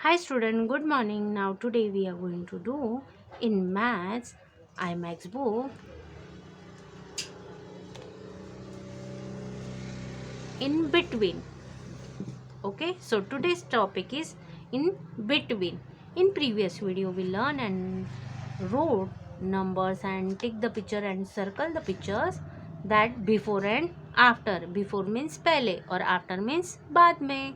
Hi student, good morning. Now today we are going to do in maths IMAX book in between. Okay, so today's topic is in between. In previous video we learned and wrote numbers and take the picture and circle the pictures that before and after. Before means पहले और after means बाद में.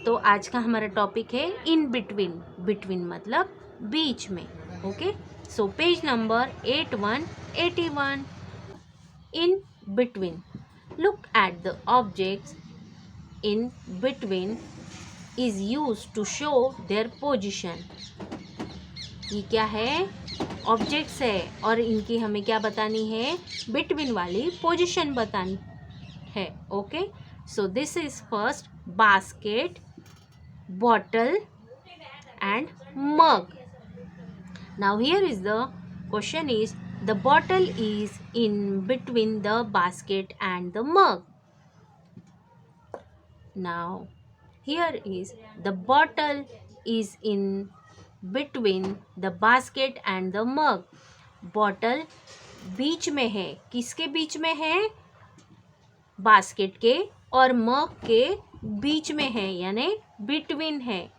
तो आज का हमारा topic है in between. Between मतलब बीच में. Okay, so page number 8181. In between, look at the objects in between is use to show their position. ये क्या है? ऑब्जेक्ट्स है और इनकी हमें क्या बतानी है? बिटवीन वाली पोजिशन बतानी है. Okay, so this is first basket, bottle and mug. Now here is the question is, the bottle is in between the basket and the mug. Now here is the bottle is in between the basket and the mug. Bottle बीच में है. किसके बीच में है? Basket के और मग के बीच में है, यानी बिटवीन है.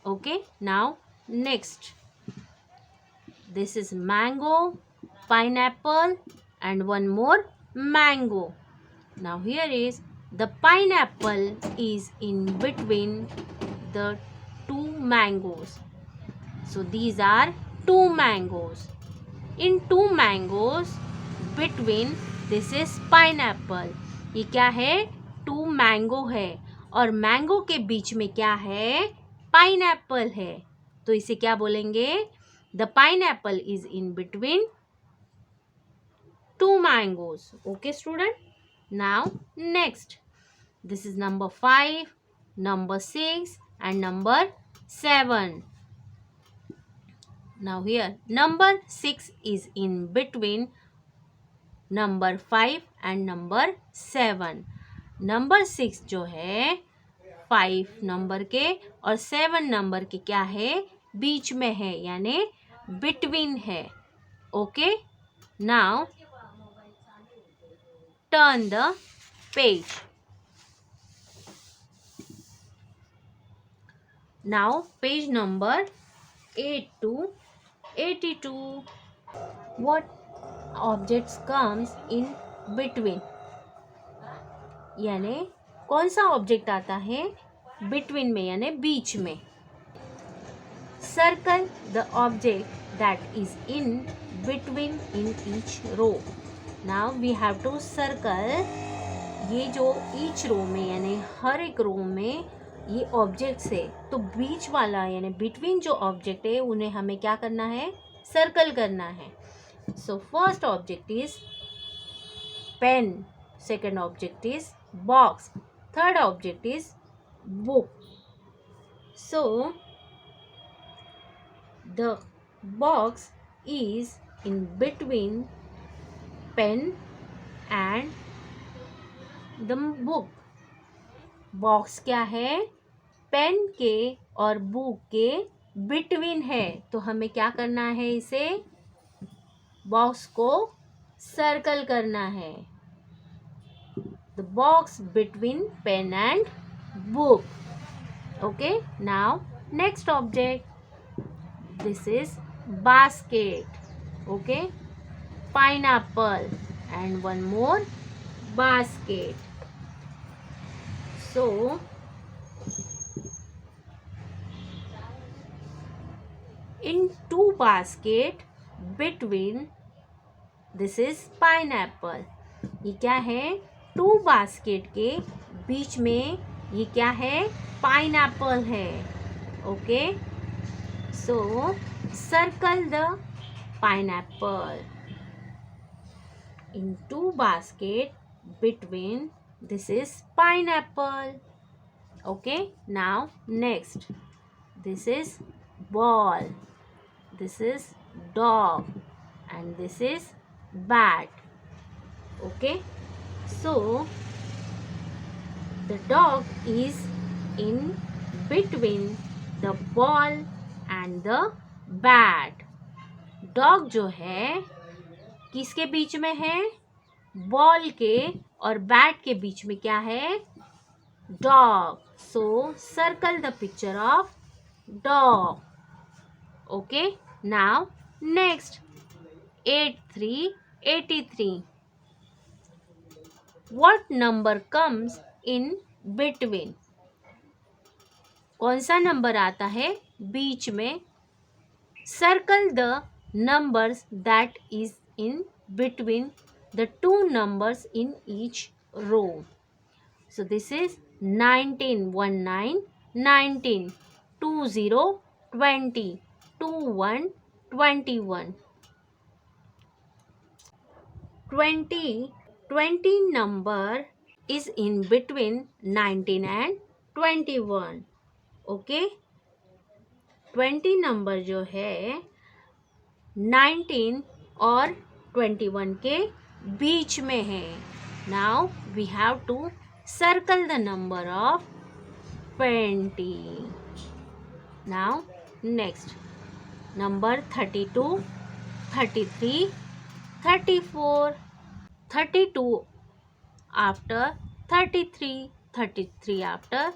Okay, now next, this is mango, pineapple and one more mango. Now here is the pineapple is in between the two mangoes. So these are two mangoes. In two mangoes between, this is pineapple. ये क्या है? To mango है और mango के बीच में क्या है? Pineapple है. तो इसे क्या बोलेंगे? The pineapple is in between two mangoes. Okay student, now next, this is number 5, number 6 and number 7. Now here number 6 is in between number 5 and number 7. Number 6 जो है 5 नंबर के और 7 नंबर के क्या है? बीच में है, यानी बिटवीन है. Okay, now turn the page. Now page number 8 to 82. What objects comes in between? यानी कौन सा ऑब्जेक्ट आता है बिटवीन में, यानी बीच में? Circle the object that is in between in each row. Now we have to circle. ये जो ईच रो में, यानी हर एक रो में ये ऑब्जेक्ट्स है, तो बीच वाला यानी बिटवीन जो ऑब्जेक्ट है उन्हें हमें क्या करना है? सर्कल करना है. So first object is pen, second object is box, third object is book. So the box is in between pen and the book. Box क्या है? पेन के और बुक के बिटवीन है, तो हमें क्या करना है? इसे बॉक्स को सर्कल करना है. The box between pen and book. Okay, now next object, this is basket. Okay, pineapple and one more basket. So in two basket between, this is pineapple. ये क्या है? टू बास्केट के बीच में ये क्या है? पाइनएप्पल है. Okay, so circle the pineapple in two basket between, this is pineapple. Okay, now next, this is ball, this is dog and this is bat. Okay, so the dog is in between the ball and the bat. Dog जो है किसके बीच में है? Ball के और bat के बीच में क्या है? Dog. So circle the picture of dog. Okay. Now next 83. What number comes in between? कौन सा नंबर आता है बीच में? Circle the numbers that is in between the two numbers in each row. So this is 19, 19, 19, 20, 20, 21, 21. 20 number is in between 19 and 21. Okay? 20 number जो है 19 और 21 के बीच में है. Now we have to circle the number of 20. Now next number 32, 33, 34, 32 after 33, 33 after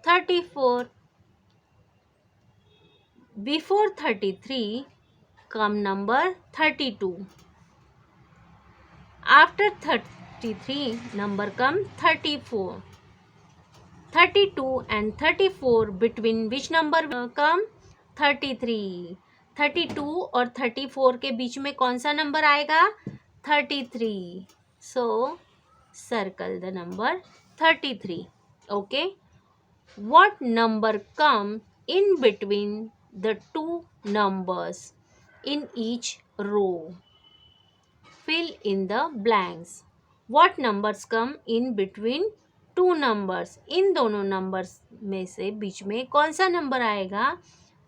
34. Before 33 come number 32. After 33 number come 34. 32 and 34 between which number come? 33. 32 और 34 के बीच में कौन सा नंबर आएगा? 33. So circle the number 33. Okay. What number come in between the two numbers in each row? Fill in the blanks. What numbers come in between two numbers? इन दोनों numbers में से बीच में कौन सा नंबर आएगा?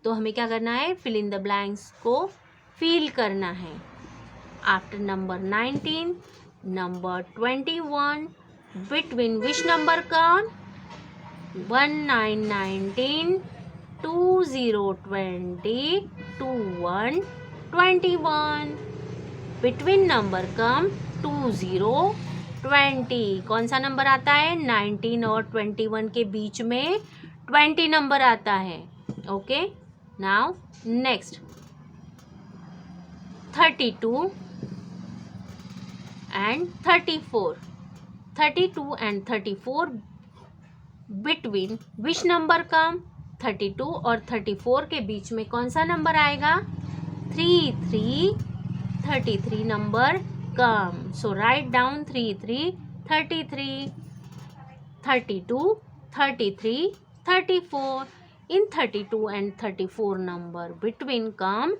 तो हमें क्या करना है? फिल इन द ब्लैंक्स को फिल करना है. After number 19, number 21, between which number come? 19, 19, 20, 20, 21, 21. Between number come 20, 20. कौन सा नंबर आता है? 19 और 21 के बीच में 20 नंबर आता है. Okay. Now next 32 and 34. 32 and 34 between which number come? 32 और 34 के बीच में कौन सा नंबर आएगा? 33 number come. So write down 33, 33, 32, 33, 34. In 32 and 34 number between come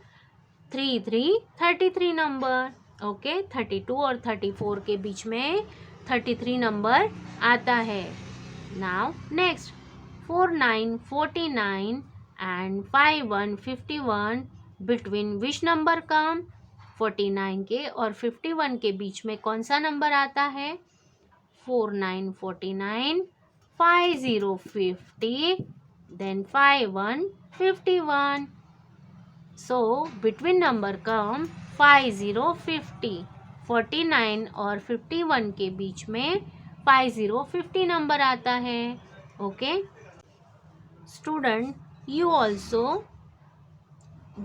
33 number. Okay. 32 और 34 के बीच में 33 नंबर आता है. Now next 49, 49 and 51, 51 between which number come? 49 के और 51 के बीच में कौन सा नंबर आता है? 49, 49, 50, 50, then 51, 51. So between number come 50, 50. 49 और 51 के बीच में 50, 50 नंबर आता है. Okay. Student, you also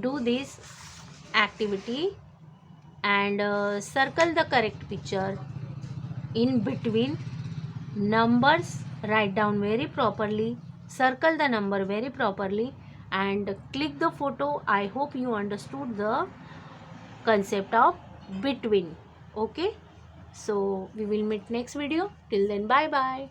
do this activity and circle the correct picture in between numbers. Write down very properly, circle the number very properly and click the photo. I hope you understood the concept of between. Okay. So we will meet next video. Till then, bye bye.